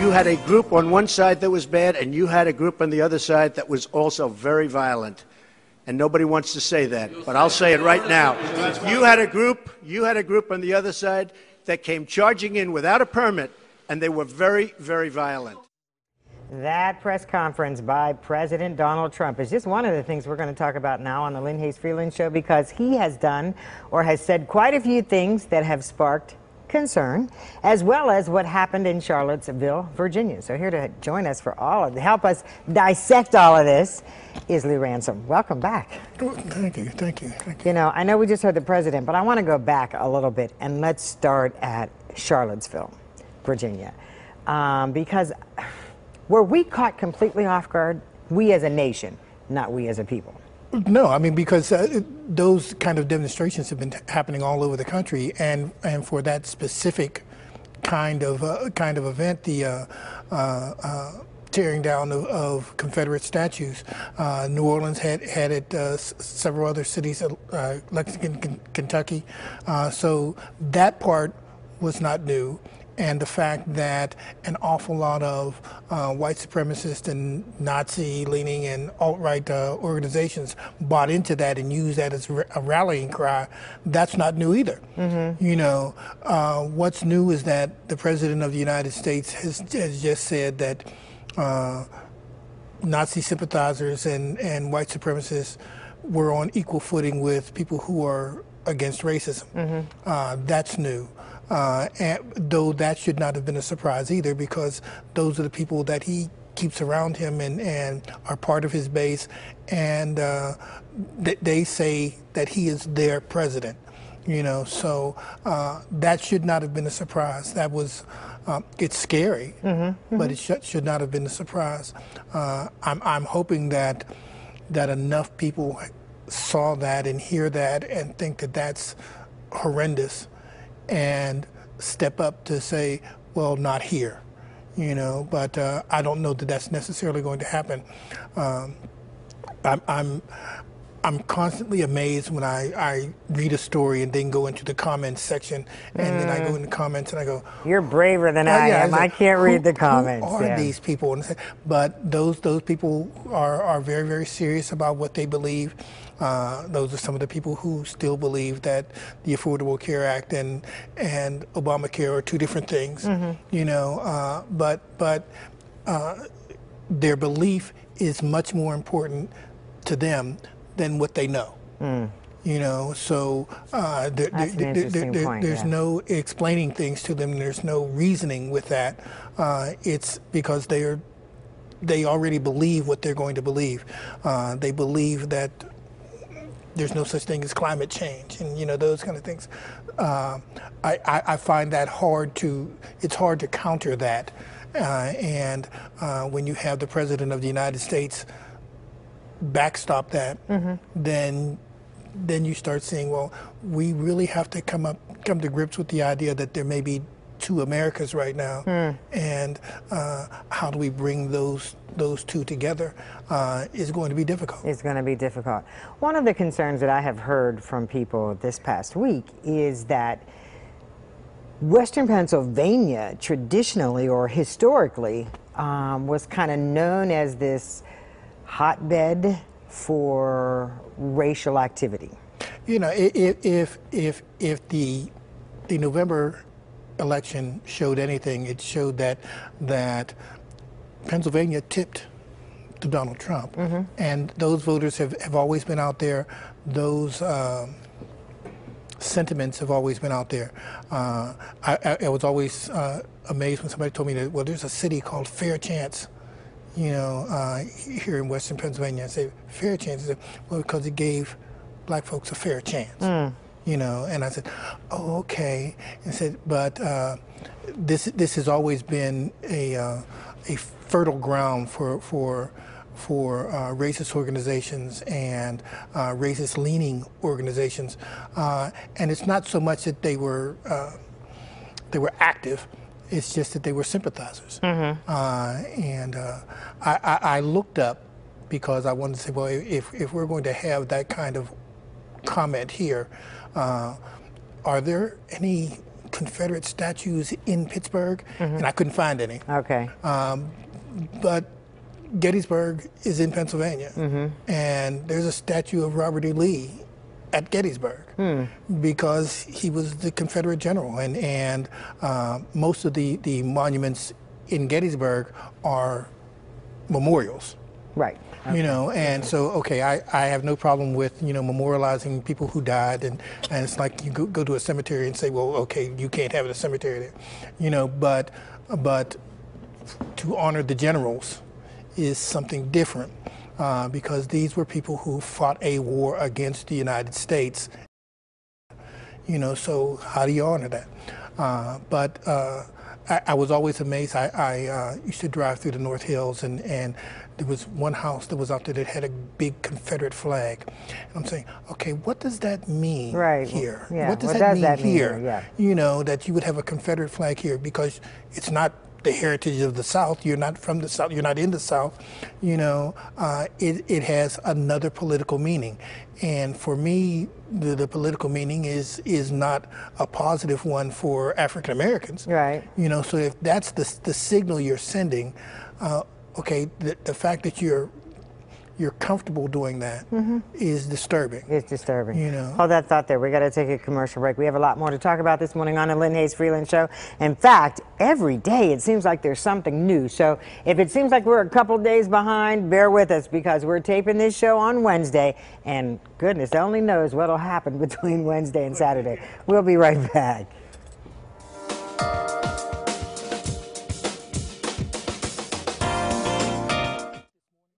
you had a group on one side that was bad, and you had a group on the other side that was also very violent. And nobody wants to say that, but I'll say it right now. You had a group on the other side that came charging in without a permit, and they were very, very violent. That press conference by President Donald Trump is just one of the things we're going to talk about now on the Lynn Hayes Freeland Show, because he has done or has said quite a few things that have sparked concern, as well as what happened in Charlottesville, Virginia. So here to join us for help us dissect all of this is Lou Ransom. Welcome back. Thank you, thank you, thank you. You know, I know we just heard the president, but I want to go back a little bit, and let's start at Charlottesville, Virginia, because were we caught completely off guard? We as a nation, not we as a people. No, I mean, because those kind of demonstrations have been happening all over the country, and for that specific kind of event, the tearing down of Confederate statues, New Orleans had it, several other cities, Lexington, Kentucky, so that part was not new. And the fact that an awful lot of white supremacist and Nazi-leaning and alt-right organizations bought into that and used that as a rallying cry, that's not new either. Mm-hmm. You know, what's new is that the President of the United States has just said that Nazi sympathizers and white supremacists were on equal footing with people who are against racism. Mm-hmm. That's new. And though that should not have been a surprise either, because those are the people that he keeps around him and are part of his base, and they say that he is their president. You know, so that should not have been a surprise. That was, it's scary, mm-hmm. but it should not have been a surprise. I'm hoping that enough people saw that and hear that and think that that's horrendous, and step up to say, well, not here, you know, but I don't know that that's necessarily going to happen. I'm constantly amazed when I read a story and then go into the comments section, and then I go in the comments and I go, you're braver than I am. I can't read the comments. Who are these people? But those people are very, very serious about what they believe. Those are some of the people who still believe that the Affordable Care Act and Obamacare are two different things, mm-hmm. you know, but their belief is much more important to them than what they know. Mm. You know, so there's no explaining things to them. There's no reasoning with that. It's because they already believe what they're going to believe. They believe that there's no such thing as climate change, and you know, those kind of things. I find that it's hard to counter that. And when you have the President of the United States backstop that, mm-hmm. then you start saying, well, we really have to come to grips with the idea that there may be two Americas right now, and how do we bring those two together is going to be difficult. It's going to be difficult. One of the concerns that I have heard from people this past week is that Western Pennsylvania traditionally or historically was kind of known as this hotbed for racial activity. You know, if the November election showed anything, it showed that Pennsylvania tipped to Donald Trump, mm-hmm. and those voters have always been out there. Those sentiments have always been out there. I was always amazed when somebody told me that, well, there's a city called Fairchance, you know, here in Western Pennsylvania. I say, fair chance? Said, well, because it gave black folks a fair chance, you know. And I said, oh, okay. And said, but this has always been a fertile ground for racist organizations and racist-leaning organizations, and it's not so much that they were active. It's just that they were sympathizers. Mm-hmm. And I looked up because I wanted to say, well, if we're going to have that kind of comment here, are there any Confederate statues in Pittsburgh, and I couldn't find any. Okay. But Gettysburg is in Pennsylvania, and there's a statue of Robert E. Lee at Gettysburg because he was the Confederate general, and most of the monuments in Gettysburg are memorials. Right. Okay. You know, and so, okay, I have no problem with, you know, memorializing people who died, and it's like you go to a cemetery and say, well, okay, you can't have a cemetery there, you know, but to honor the generals is something different, because these were people who fought a war against the United States, you know, so how do you honor that? I was always amazed. I used to drive through the North Hills, and there was one house that was out there that had a big Confederate flag. And I'm saying, okay, what does that mean here? Yeah. What does that mean here? Yeah. You know, that you would have a Confederate flag here, because it's not the heritage of the South. You're not from the South. You're not in the South. You know, it has another political meaning. And for me, the political meaning is not a positive one for African Americans. Right. You know, so if that's the signal you're sending, okay, the fact that you're comfortable doing that is disturbing. It's disturbing. You know. Hold that thought there. We got to take a commercial break. We have a lot more to talk about this morning on the Lynn Hayes Freeland Show. In fact, every day it seems like there's something new. So if it seems like we're a couple days behind, bear with us, because we're taping this show on Wednesday, and goodness only knows what'll happen between Wednesday and Saturday. We'll be right back.